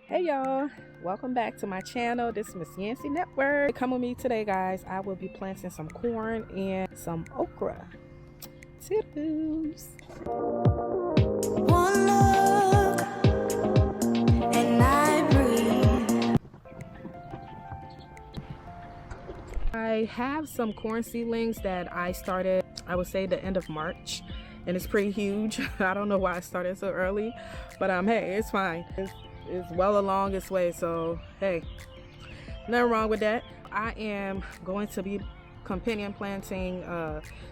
Hey y'all, welcome back to my channel. This is Miss Yancy Network. Come with me today, guys. I will be planting some corn and some okra. Toodles. One look and I breathe. I have some corn seedlings that I started, I would say the end of March, and it's pretty huge. I don't know why I started so early, but hey, it's fine. It's well along its way, so hey, nothing wrong with that. I am going to be companion planting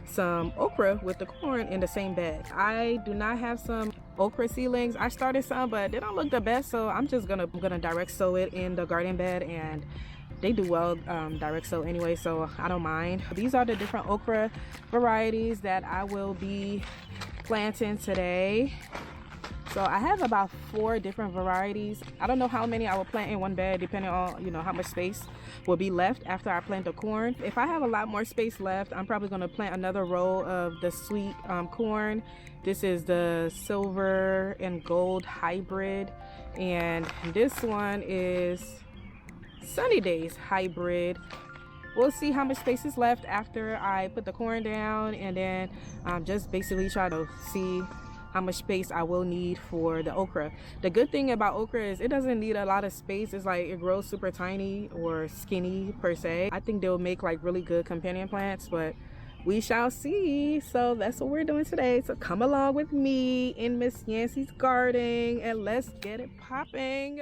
some okra with the corn in the same bed. I do not have some okra seedlings. I started some, but they don't look the best, so I'm gonna direct sow it in the garden bed, and they do well direct sow anyway, so I don't mind. These are the different okra varieties that I will be planting today. So I have about 4 different varieties. I don't know how many I will plant in one bed, depending on, you know, how much space will be left after I plant the corn. If I have a lot more space left, I'm probably going to plant another row of the sweet corn. This is the silver and gold hybrid, and this one is Sunny Days hybrid. We'll see how much space is left after I put the corn down, and then just basically try to see how much space I will need for the okra. The good thing about okra is it doesn't need a lot of space. It's like it grows super tiny or skinny per se. I think they'll make like really good companion plants, but we shall see. So that's what we're doing today. So come along with me in Miss Yancy's garden and let's get it popping.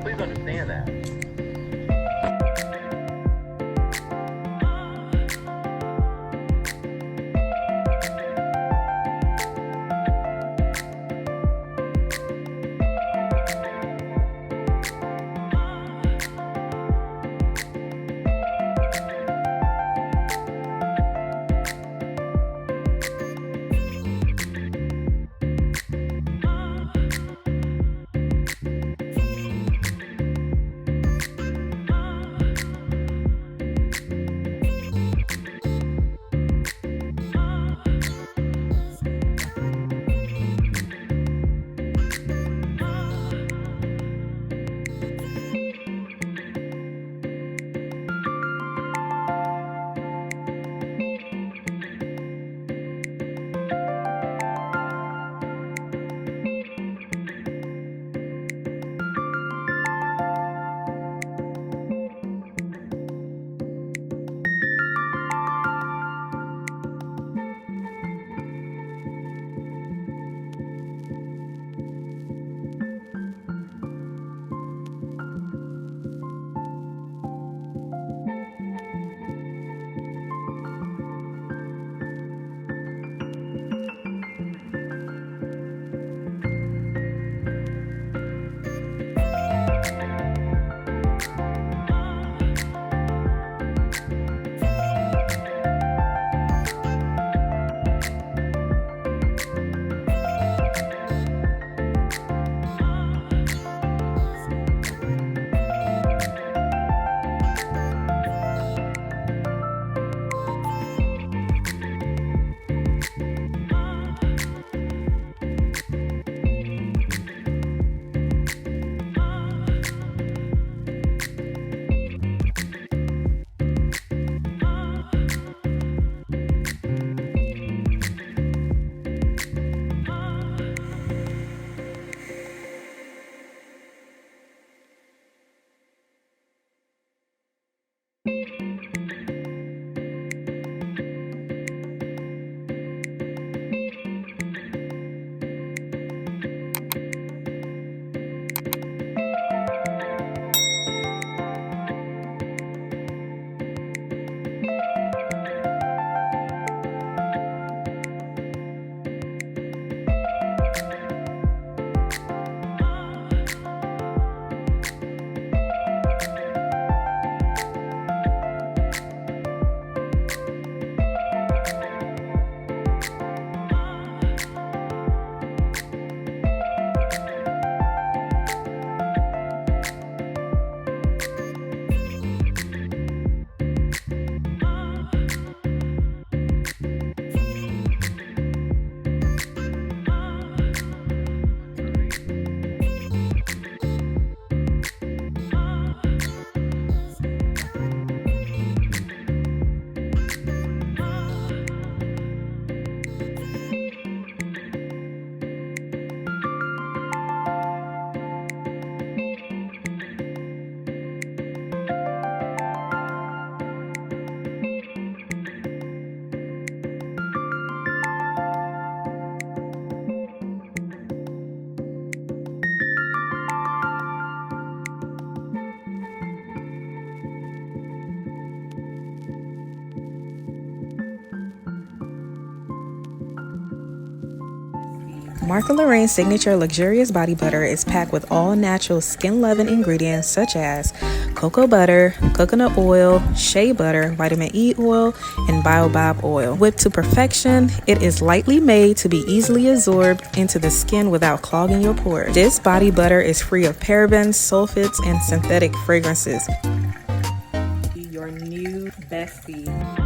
Please understand that. Martha Lorraine's signature luxurious body butter is packed with all natural skin loving ingredients such as cocoa butter, coconut oil, shea butter, vitamin E oil, and baobab oil. Whipped to perfection, it is lightly made to be easily absorbed into the skin without clogging your pores. This body butter is free of parabens, sulfates, and synthetic fragrances. Your new bestie.